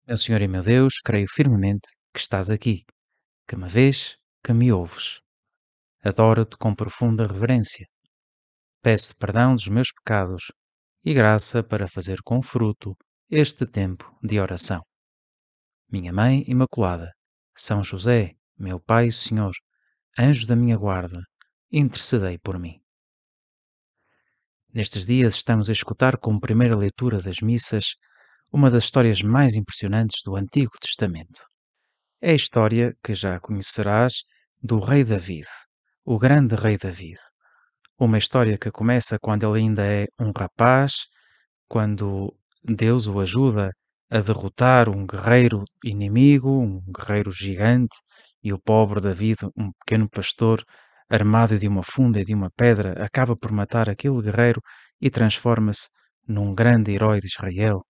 Meu Senhor e meu Deus, creio firmemente que estás aqui, que me vês, que me ouves. Adoro-te com profunda reverência. Peço-te perdão dos meus pecados e graça para fazer com fruto este tempo de oração. Minha Mãe Imaculada, São José, meu Pai e Senhor, anjo da minha guarda, intercedei por mim. Nestes dias estamos a escutar como primeira leitura das missas uma das histórias mais impressionantes do Antigo Testamento. É a história que já conhecerás do rei David, o grande rei David. Uma história que começa quando ele ainda é um rapaz, quando Deus o ajuda a derrotar um guerreiro inimigo, um guerreiro gigante, e o pobre David, um pequeno pastor, armado de uma funda e de uma pedra, acaba por matar aquele guerreiro e transforma-se num grande herói de Israel.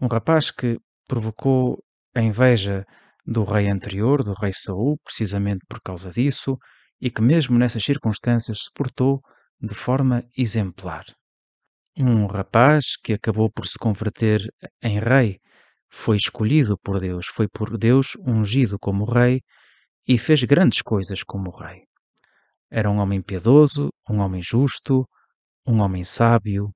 Um rapaz que provocou a inveja do rei anterior, do rei Saul, precisamente por causa disso, e que mesmo nessas circunstâncias se portou de forma exemplar. Um rapaz que acabou por se converter em rei, foi escolhido por Deus, foi por Deus ungido como rei e fez grandes coisas como rei. Era um homem piedoso, um homem justo, um homem sábio.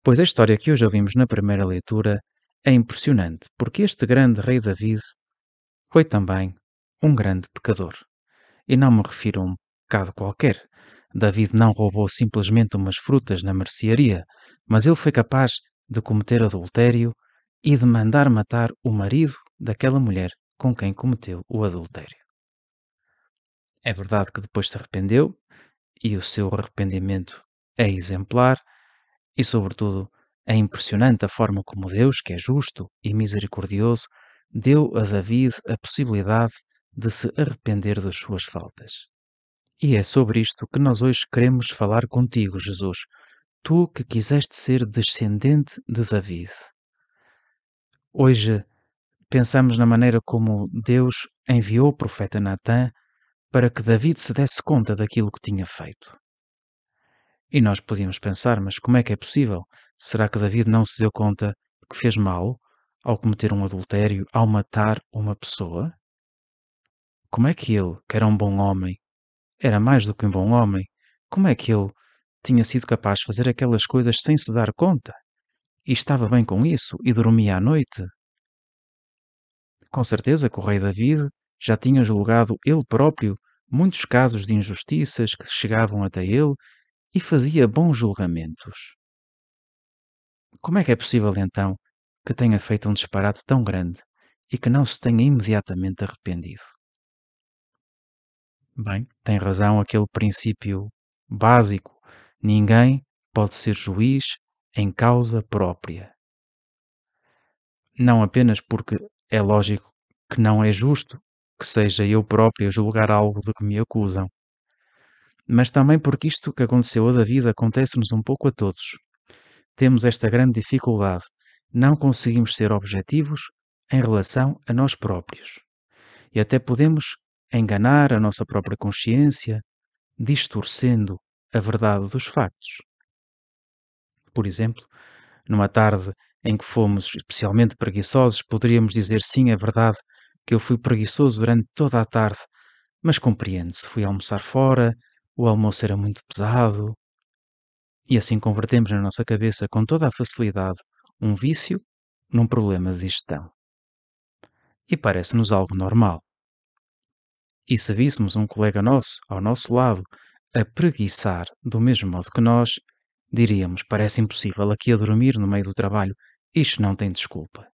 Pois a história que hoje ouvimos na primeira leitura é impressionante, porque este grande rei David foi também um grande pecador. E não me refiro a um pecado qualquer. David não roubou simplesmente umas frutas na mercearia, mas ele foi capaz de cometer adultério e de mandar matar o marido daquela mulher com quem cometeu o adultério. É verdade que depois se arrependeu, e o seu arrependimento é exemplar, e, sobretudo, é impressionante a forma como Deus, que é justo e misericordioso, deu a David a possibilidade de se arrepender das suas faltas. E é sobre isto que nós hoje queremos falar contigo, Jesus. Tu que quiseste ser descendente de David. Hoje pensamos na maneira como Deus enviou o profeta Natã para que David se desse conta daquilo que tinha feito. E nós podíamos pensar, mas como é que é possível? Será que David não se deu conta de que fez mal ao cometer um adultério, ao matar uma pessoa? Como é que ele, que era um bom homem, era mais do que um bom homem, como é que ele tinha sido capaz de fazer aquelas coisas sem se dar conta? E estava bem com isso e dormia à noite? Com certeza que o rei David já tinha julgado ele próprio muitos casos de injustiças que chegavam até ele e fazia bons julgamentos. Como é que é possível então que tenha feito um disparate tão grande e que não se tenha imediatamente arrependido? Bem, tem razão aquele princípio básico: ninguém pode ser juiz em causa própria. Não apenas porque é lógico que não é justo que seja eu próprio a julgar algo de que me acusam, mas também porque isto que aconteceu a David acontece-nos um pouco a todos. Temos esta grande dificuldade, não conseguimos ser objetivos em relação a nós próprios. E até podemos enganar a nossa própria consciência, distorcendo a verdade dos factos. Por exemplo, numa tarde em que fomos especialmente preguiçosos, poderíamos dizer sim, é verdade que eu fui preguiçoso durante toda a tarde, mas compreende-se, fui almoçar fora, o almoço era muito pesado, e assim convertemos na nossa cabeça com toda a facilidade um vício num problema de digestão. E parece-nos algo normal. E se víssemos um colega nosso ao nosso lado a preguiçar do mesmo modo que nós, diríamos: parece impossível aqui a dormir no meio do trabalho, isto não tem desculpa.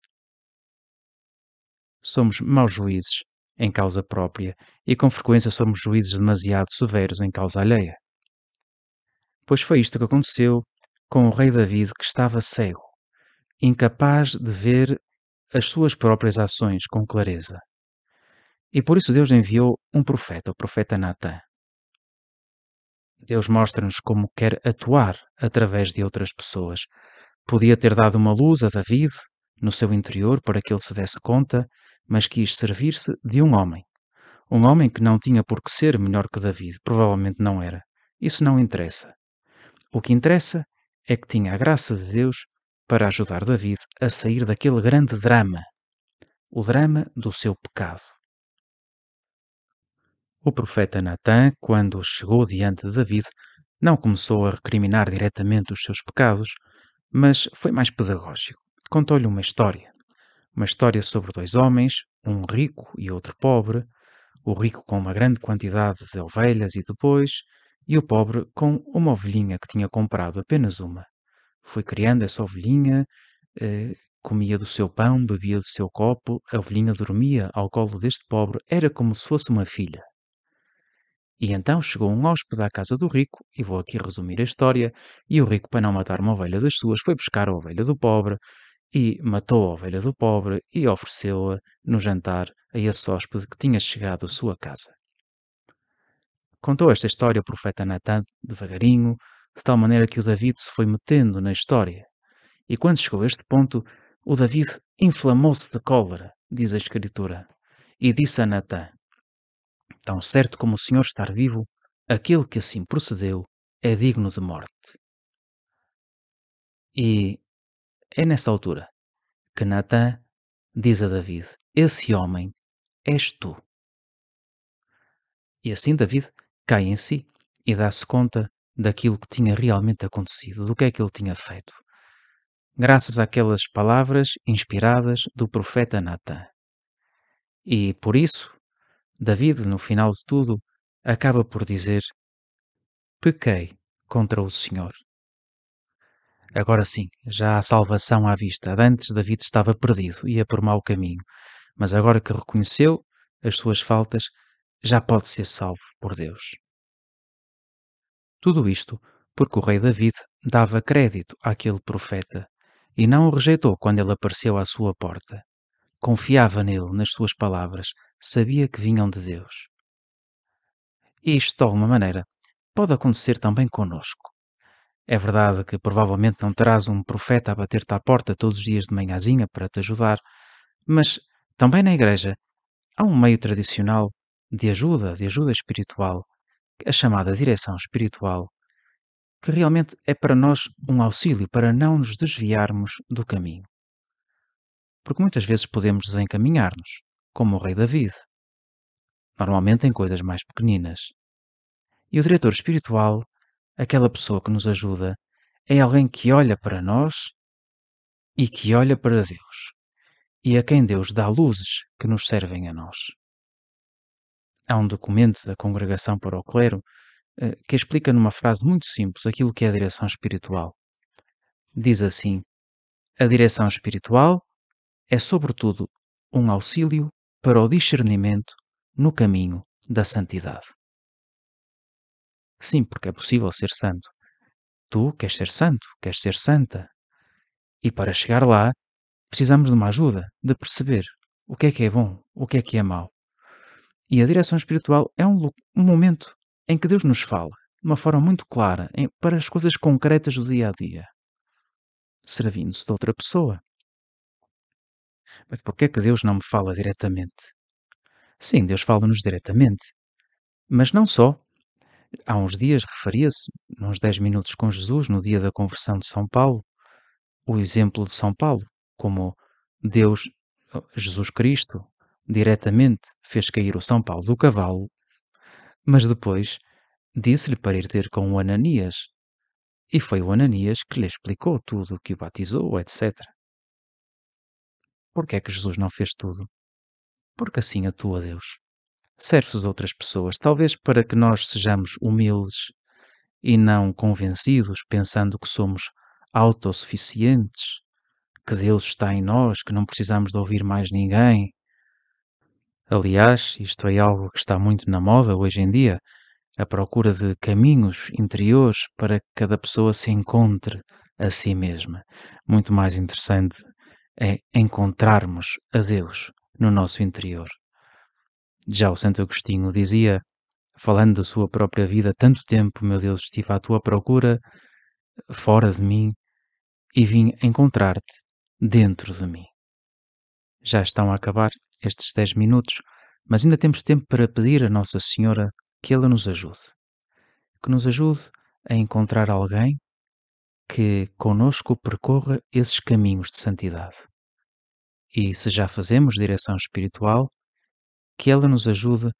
Somos maus juízes em causa própria e com frequência somos juízes demasiado severos em causa alheia. Pois foi isto que aconteceu com o rei David, que estava cego, incapaz de ver as suas próprias ações com clareza. E por isso Deus enviou um profeta, o profeta Natã. Deus mostra-nos como quer atuar através de outras pessoas. Podia ter dado uma luz a David no seu interior para que ele se desse conta, mas quis servir-se de um homem. Um homem que não tinha por que ser melhor que David, provavelmente não era. Isso não interessa. O que interessa é que tinha a graça de Deus para ajudar David a sair daquele grande drama, o drama do seu pecado. O profeta Natã, quando chegou diante de David, não começou a recriminar diretamente os seus pecados, mas foi mais pedagógico. Contou-lhe uma história sobre dois homens, um rico e outro pobre, o rico com uma grande quantidade de ovelhas e o pobre com uma ovelhinha que tinha comprado apenas uma. Foi criando essa ovelhinha, comia do seu pão, bebia do seu copo, a ovelhinha dormia ao colo deste pobre, era como se fosse uma filha. E então chegou um hóspede à casa do rico, e vou aqui resumir a história, e o rico, para não matar uma ovelha das suas, foi buscar a ovelha do pobre, e matou a ovelha do pobre, e ofereceu-a no jantar a esse hóspede que tinha chegado à sua casa. Contou esta história o profeta Natã devagarinho, de tal maneira que o David se foi metendo na história. E quando chegou a este ponto, o David inflamou-se de cólera, diz a Escritura, e disse a Natã: Tão certo como o Senhor estar vivo, aquele que assim procedeu é digno de morte. E é nessa altura que Natã diz a David: Esse homem és tu. E assim David cai em si e dá-se conta daquilo que tinha realmente acontecido, do que é que ele tinha feito. Graças àquelas palavras inspiradas do profeta Natã. E por isso, David, no final de tudo, acaba por dizer: Pequei contra o Senhor. Agora sim, já há salvação à vista. Antes David estava perdido, ia por mau caminho, mas agora que reconheceu as suas faltas, já pode ser salvo por Deus. Tudo isto porque o rei David dava crédito àquele profeta e não o rejeitou quando ele apareceu à sua porta. Confiava nele, nas suas palavras, sabia que vinham de Deus. E isto, de alguma maneira, pode acontecer também conosco. É verdade que provavelmente não terás um profeta a bater-te à porta todos os dias de manhãzinha para te ajudar, mas também na igreja há um meio tradicional de ajuda espiritual, a chamada direção espiritual, que realmente é para nós um auxílio para não nos desviarmos do caminho. Porque muitas vezes podemos desencaminhar-nos, como o rei David, normalmente em coisas mais pequeninas. E o diretor espiritual, aquela pessoa que nos ajuda, é alguém que olha para nós e que olha para Deus, e a quem Deus dá luzes que nos servem a nós. Há um documento da Congregação para o Clero que explica numa frase muito simples aquilo que é a direção espiritual. Diz assim: a direção espiritual é, sobretudo, um auxílio para o discernimento no caminho da santidade. Sim, porque é possível ser santo. Tu queres ser santo, queres ser santa. E para chegar lá, precisamos de uma ajuda, de perceber o que é bom, o que é mau. E a direção espiritual é um momento em que Deus nos fala, de uma forma muito clara, para as coisas concretas do dia a dia, servindo-se de outra pessoa. Mas porquê é que Deus não me fala diretamente? Sim, Deus fala-nos diretamente, mas não só. Há uns dias referia-se, uns 10 minutos com Jesus, no dia da conversão de São Paulo, o exemplo de São Paulo, como Deus, Jesus Cristo, diretamente fez cair o São Paulo do cavalo, mas depois disse-lhe para ir ter com o Ananias. E foi o Ananias que lhe explicou tudo, que o batizou, etc. Porquê é que Jesus não fez tudo? Porque assim atua Deus. Serves outras pessoas, talvez para que nós sejamos humildes e não convencidos, pensando que somos autossuficientes, que Deus está em nós, que não precisamos de ouvir mais ninguém. Aliás, isto é algo que está muito na moda hoje em dia, a procura de caminhos interiores para que cada pessoa se encontre a si mesma. Muito mais interessante é encontrarmos a Deus no nosso interior. Já o Santo Agostinho dizia, falando da sua própria vida: tanto tempo, meu Deus, estive à tua procura fora de mim e vim encontrar-te dentro de mim. Já estão a acabar estes 10 minutos, mas ainda temos tempo para pedir a Nossa Senhora que ela nos ajude. Que nos ajude a encontrar alguém que conosco percorra esses caminhos de santidade. E se já fazemos direção espiritual, que ela nos ajude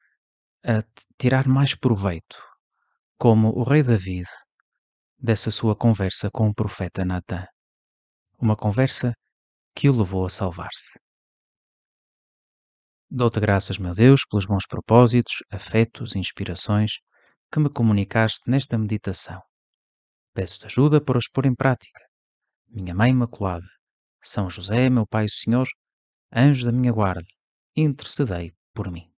a tirar mais proveito, como o rei David, dessa sua conversa com o profeta Natã. Uma conversa que o levou a salvar-se. Dou-te graças, meu Deus, pelos bons propósitos, afetos e inspirações que me comunicaste nesta meditação. Peço-te ajuda para os pôr em prática. Minha Mãe Imaculada, São José, meu Pai e Senhor, anjo da minha guarda, intercedei por mim.